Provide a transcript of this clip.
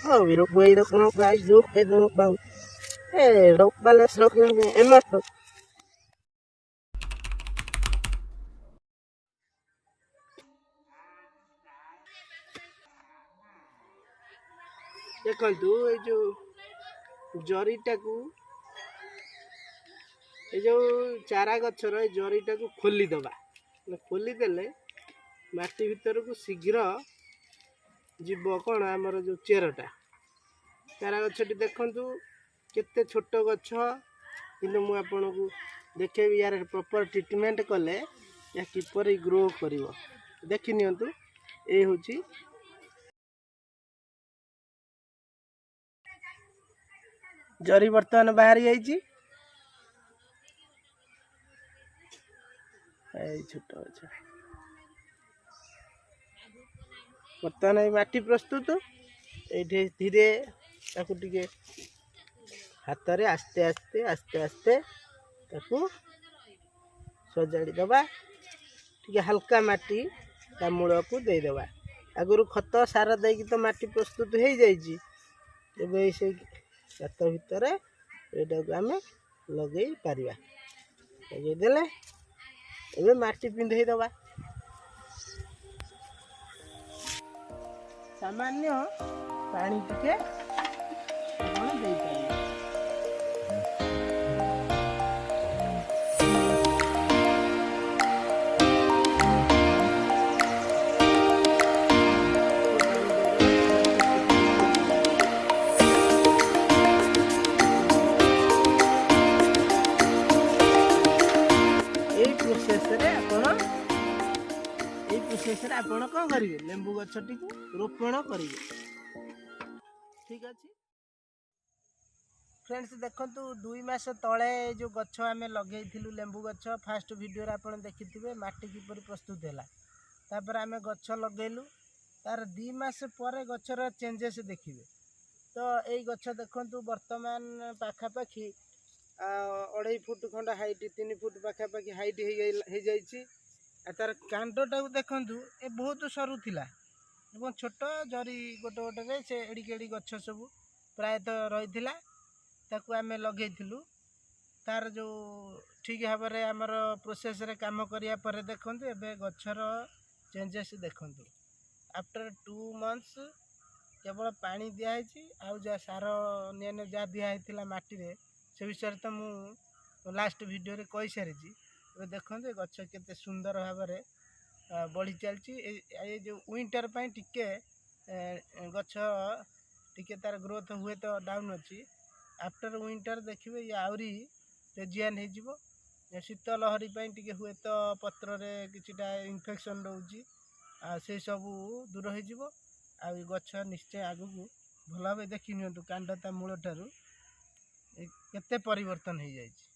Oh, we don't wait up no guys do it no about. Hey, don't balance no Emma. ଦେଖନ୍ତୁ ଏଇ ଯୋଉ ଜରିଟାକୁ ଏ ଯୋଉ ଚାରା ଗଛର ଏ ଜରିଟାକୁ ଖୋଲିଦେବା। ଖୋଲିଦେଲେ ମାଟି ଭିତରକୁ ଶୀଘ୍ର ଯିବ କ'ଣ ଆମର ଯୋଉ ଚେରଟା। ଚାରା ଗଛଟି ଦେଖନ୍ତୁ କେତେ ଛୋଟ ଗଛ, କିନ୍ତୁ ମୁଁ ଆପଣଙ୍କୁ ଦେଖେଇବି ୟାର ପ୍ରପର ଟ୍ରିଟମେଣ୍ଟ କଲେ ଏହା କିପରି ଗ୍ରୋ କରିବ। ଦେଖି ନିଅନ୍ତୁ, ଏ ହେଉଛି ଜରି ବର୍ତ୍ତମାନ ବାହାରି ଯାଇଛି। ଏଇ ଛୋଟ ଗଛ ବର୍ତ୍ତମାନ ଏଇ ମାଟି ପ୍ରସ୍ତୁତ। ଏଇଠି ଧୀରେ ତାକୁ ଟିକେ ହାତରେ ଆସ୍ତେ ଆସ୍ତେ ଆସ୍ତେ ଆସ୍ତେ ତାକୁ ସଜାଡ଼ି ଦେବା। ଟିକେ ହାଲକା ମାଟି ତା ମୂଳକୁ ଦେଇଦେବା। ଆଗରୁ ଖତ ସାର ଦେଇକି ତ ମାଟି ପ୍ରସ୍ତୁତ ହେଇଯାଇଛି। ଏବେ ସେଇ ଗାତ ଭିତରେ ଏଇଟାକୁ ଆମେ ଲଗେଇ ପାରିବା। ଲଗେଇଦେଲେ ଏବେ ମାଟି ପିନ୍ଧେଇ ଦେବା। ସାମାନ୍ୟ ପାଣି ଟିକେ ଆପଣ ଦେଇପାରିବେ। ପ୍ରୋସେସରେ ଆପଣ କ'ଣ କରିବେ, ଲେମ୍ବୁ ଗଛଟିକୁ ରୋପଣ କରିବେ। ଠିକ୍ ଅଛି ଫ୍ରେଣ୍ଡସ୍, ଦେଖନ୍ତୁ 2 ମାସ ତଳେ ଯେଉଁ ଗଛ ଆମେ ଲଗେଇଥିଲୁ ଲେମ୍ବୁ ଗଛ, ଫାଷ୍ଟ ଭିଡ଼ିଓରେ ଆପଣ ଦେଖିଥିବେ ମାଟି କିପରି ପ୍ରସ୍ତୁତ ହେଲା। ତାପରେ ଆମେ ଗଛ ଲଗେଇଲୁ, ତାର 2 ମାସ ପରେ ଗଛର ଚେଞ୍ଜେସ୍ ଦେଖିବେ। ତ ଏଇ ଗଛ ଦେଖନ୍ତୁ ବର୍ତ୍ତମାନ ପାଖାପାଖି 2.5 ଫୁଟ ଖଣ୍ଡ ହାଇଟ୍, 3 ଫୁଟ ପାଖାପାଖି ହାଇଟ୍ ହେଇଯାଇଛି। ଆଉ ତାର କାଣ୍ଡଟାକୁ ଦେଖନ୍ତୁ, ଏ ବହୁତ ସରୁ ଥିଲା ଏବଂ ଛୋଟ ଜରି ଗୋଟେ ଗୋଟେରେ ସେ ଏଡ଼ିକି ଏଡ଼ିକି ଗଛ ସବୁ ପ୍ରାୟତଃ ରହିଥିଲା। ତାକୁ ଆମେ ଲଗେଇଥିଲୁ। ତାର ଯେଉଁ ଠିକ୍ ଭାବରେ ଆମର ପ୍ରୋସେସରେ କାମ କରିବା ପରେ ଦେଖନ୍ତୁ ଏବେ ଗଛର ଚେଞ୍ଜେସ୍ ଦେଖନ୍ତୁ। ଆଫ୍ଟର 2 ମନ୍ଥସ୍ କେବଳ ପାଣି ଦିଆହେଇଛି, ଆଉ ଯାହା ସାର ଅନ୍ୟାନ୍ୟ ଯାହା ଦିଆହେଇଥିଲା ମାଟିରେ ସେ ବିଷୟରେ ତ ମୁଁ ଲାଷ୍ଟ ଭିଡ଼ିଓରେ କହିସାରିଛି। ଏବେ ଦେଖନ୍ତୁ ଏ ଗଛ କେତେ ସୁନ୍ଦର ଭାବରେ ବଢ଼ି ଚାଲିଛି। ଏ ଯେଉଁ ୱିଣ୍ଟର ପାଇଁ ଟିକେ ଗଛ ଟିକେ ତାର ଗ୍ରୋଥ ହୁଏତ ଡାଉନ୍ ଅଛି। ଆଫ୍ଟର ୱିଣ୍ଟର ଦେଖିବେ ଇଏ ଆହୁରି ତେଜିଆନ୍ ହେଇଯିବ। ଶୀତ ଲହରୀ ପାଇଁ ଟିକେ ହୁଏତ ପତ୍ରରେ କିଛିଟା ଇନଫେକ୍ସନ୍ ରହୁଛି, ଆଉ ସେସବୁ ଦୂର ହେଇଯିବ। ଆଉ ଏ ଗଛ ନିଶ୍ଚୟ ଆଗକୁ ଭଲ ଭାବେ ଦେଖି ନିଅନ୍ତୁ, କାଣ୍ଡ ତା ମୂଳ ଠାରୁ କେତେ ପରିବର୍ତ୍ତନ ହେଇଯାଇଛି।